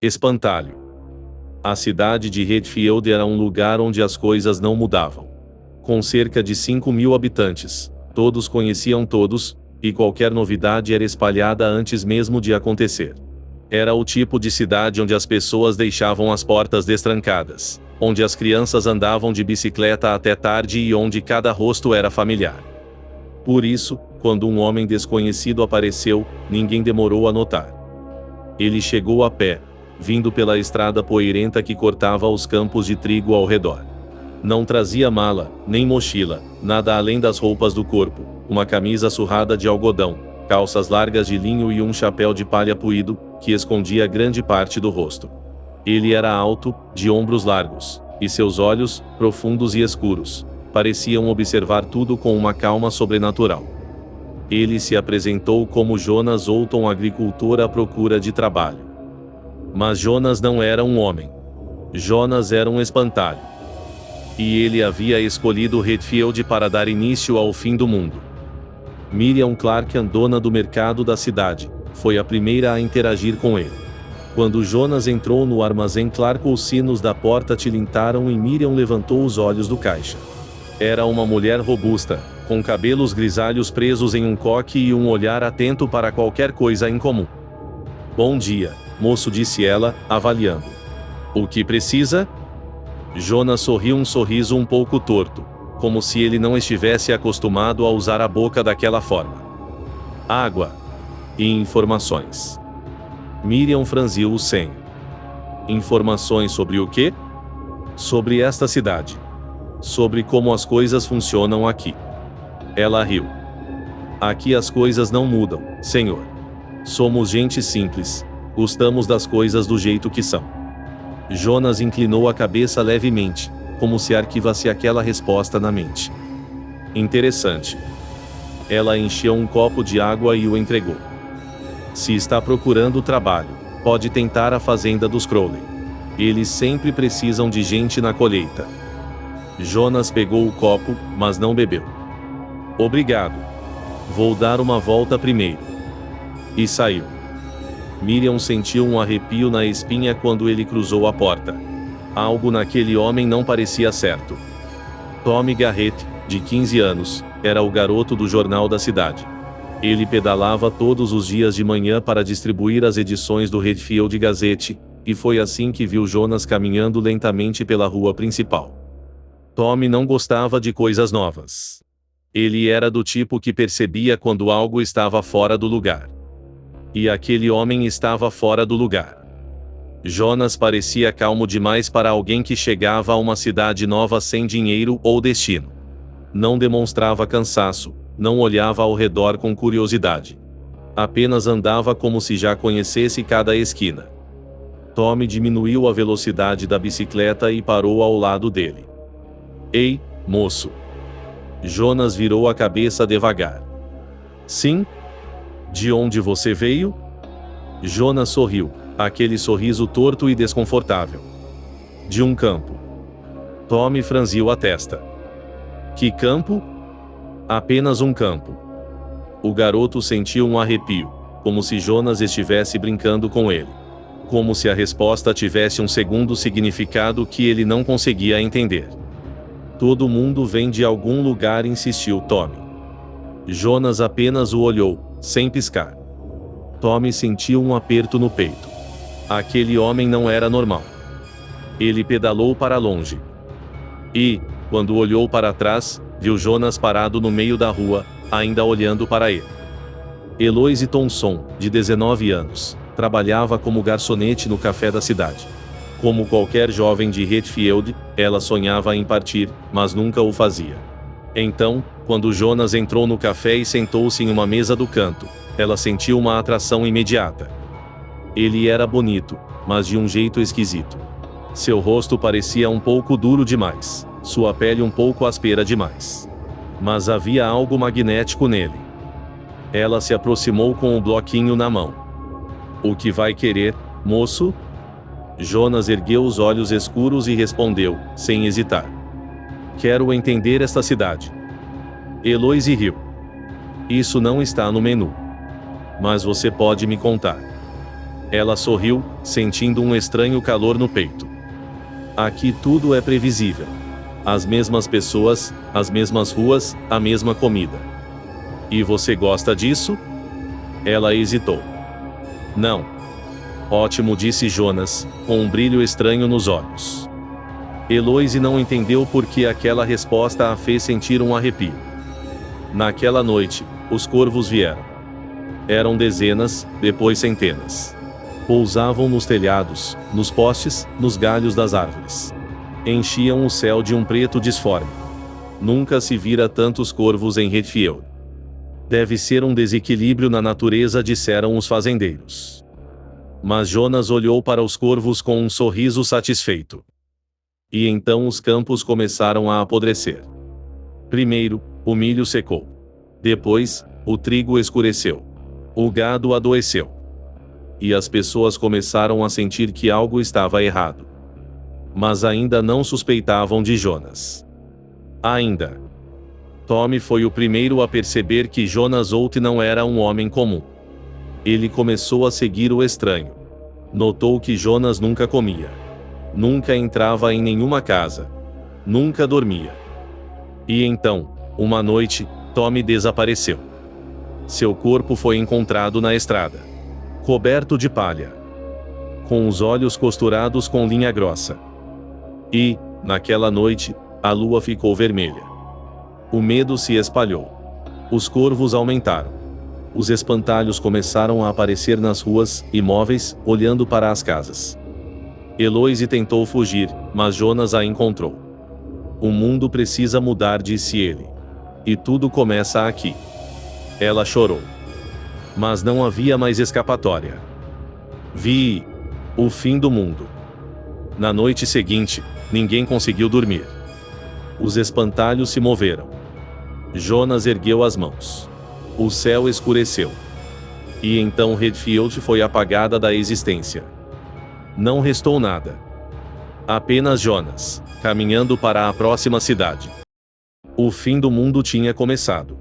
Espantalho. A cidade de Redfield era um lugar onde as coisas não mudavam. Com cerca de 5.000 habitantes, todos conheciam todos, e qualquer novidade era espalhada antes mesmo de acontecer. Era o tipo de cidade onde as pessoas deixavam as portas destrancadas, onde as crianças andavam de bicicleta até tarde e onde cada rosto era familiar. Por isso, quando um homem desconhecido apareceu, ninguém demorou a notar. Ele chegou a pé, vindo pela estrada poeirenta que cortava os campos de trigo ao redor. Não trazia mala, nem mochila, nada além das roupas do corpo, uma camisa surrada de algodão, calças largas de linho e um chapéu de palha puído, que escondia grande parte do rosto. Ele era alto, de ombros largos, e seus olhos, profundos e escuros, pareciam observar tudo com uma calma sobrenatural. Ele se apresentou como Jonas Olton, agricultor à procura de trabalho. Mas Jonas não era um homem. Jonas era um espantalho. E ele havia escolhido Redfield para dar início ao fim do mundo. Miriam Clark, a dona do mercado da cidade, foi a primeira a interagir com ele. Quando Jonas entrou no armazém Clark, os sinos da porta tilintaram e Miriam levantou os olhos do caixa. Era uma mulher robusta, com cabelos grisalhos presos em um coque e um olhar atento para qualquer coisa incomum. "Bom dia, moço", disse ela, avaliando. "O que precisa?" Jonas sorriu um sorriso um pouco torto, como se ele não estivesse acostumado a usar a boca daquela forma. "Água. E informações." Miriam franziu o senho. "Informações sobre o quê?" "Sobre esta cidade. Sobre como as coisas funcionam aqui." Ela riu. "Aqui as coisas não mudam, senhor. Somos gente simples, gostamos das coisas do jeito que são." Jonas inclinou a cabeça levemente, como se arquivasse aquela resposta na mente. "Interessante." Ela encheu um copo de água e o entregou. "Se está procurando trabalho, pode tentar a fazenda dos Crowley. Eles sempre precisam de gente na colheita." Jonas pegou o copo, mas não bebeu. "Obrigado. Vou dar uma volta primeiro." E saiu. Miriam sentiu um arrepio na espinha quando ele cruzou a porta. Algo naquele homem não parecia certo. Tommy Garrett, de 15 anos, era o garoto do jornal da cidade. Ele pedalava todos os dias de manhã para distribuir as edições do Redfield Gazette, e foi assim que viu Jonas caminhando lentamente pela rua principal. Tommy não gostava de coisas novas. Ele era do tipo que percebia quando algo estava fora do lugar. E aquele homem estava fora do lugar. Jonas parecia calmo demais para alguém que chegava a uma cidade nova sem dinheiro ou destino. Não demonstrava cansaço, não olhava ao redor com curiosidade. Apenas andava como se já conhecesse cada esquina. Tommy diminuiu a velocidade da bicicleta e parou ao lado dele. "Ei, moço." Jonas virou a cabeça devagar. "Sim? De onde você veio?" Jonas sorriu, aquele sorriso torto e desconfortável. "De um campo." Tommy franziu a testa. "Que campo?" "Apenas um campo." O garoto sentiu um arrepio, como se Jonas estivesse brincando com ele. Como se a resposta tivesse um segundo significado que ele não conseguia entender. "Todo mundo vem de algum lugar", insistiu Tommy. Jonas apenas o olhou, sem piscar. Tommy sentiu um aperto no peito. Aquele homem não era normal. Ele pedalou para longe. E, quando olhou para trás, viu Jonas parado no meio da rua, ainda olhando para ele. Eloise Thompson, de 19 anos, trabalhava como garçonete no café da cidade. Como qualquer jovem de Redfield, ela sonhava em partir, mas nunca o fazia. Então, quando Jonas entrou no café e sentou-se em uma mesa do canto, ela sentiu uma atração imediata. Ele era bonito, mas de um jeito esquisito. Seu rosto parecia um pouco duro demais, sua pele um pouco áspera demais. Mas havia algo magnético nele. Ela se aproximou com o bloquinho na mão. "O que vai querer, moço?" Jonas ergueu os olhos escuros e respondeu, sem hesitar. "Quero entender esta cidade." Eloise riu. "Isso não está no menu. Mas você pode me contar." Ela sorriu, sentindo um estranho calor no peito. Aqui tudo é previsível. As mesmas pessoas, as mesmas ruas, a mesma comida. E você gosta disso? Ela hesitou. Não. Ótimo, disse Jonas, com um brilho estranho nos olhos. Eloise não entendeu por que aquela resposta a fez sentir um arrepio. Naquela noite, os corvos vieram. Eram dezenas, depois centenas. Pousavam nos telhados, nos postes, nos galhos das árvores. Enchiam o céu de um preto disforme. Nunca se vira tantos corvos em Redfield. Deve ser um desequilíbrio na natureza, disseram os fazendeiros. Mas Jonas olhou para os corvos com um sorriso satisfeito. E então os campos começaram a apodrecer. Primeiro, o milho secou. Depois, o trigo escureceu. O gado adoeceu. E as pessoas começaram a sentir que algo estava errado. Mas ainda não suspeitavam de Jonas. Ainda. Tommy foi o primeiro a perceber que Jonas Holt não era um homem comum. Ele começou a seguir o estranho. Notou que Jonas nunca comia. Nunca entrava em nenhuma casa. Nunca dormia. E então, uma noite, Tommy desapareceu. Seu corpo foi encontrado na estrada. Coberto de palha. Com os olhos costurados com linha grossa. E, naquela noite, a lua ficou vermelha. O medo se espalhou. Os corvos aumentaram. Os espantalhos começaram a aparecer nas ruas, imóveis, olhando para as casas. Eloise tentou fugir, mas Jonas a encontrou. O mundo precisa mudar, disse ele. E tudo começa aqui. Ela chorou. Mas não havia mais escapatória. Vi o fim do mundo. Na noite seguinte, ninguém conseguiu dormir. Os espantalhos se moveram. Jonas ergueu as mãos. O céu escureceu. E então Redfield foi apagada da existência. Não restou nada. Apenas Jonas, caminhando para a próxima cidade. O fim do mundo tinha começado.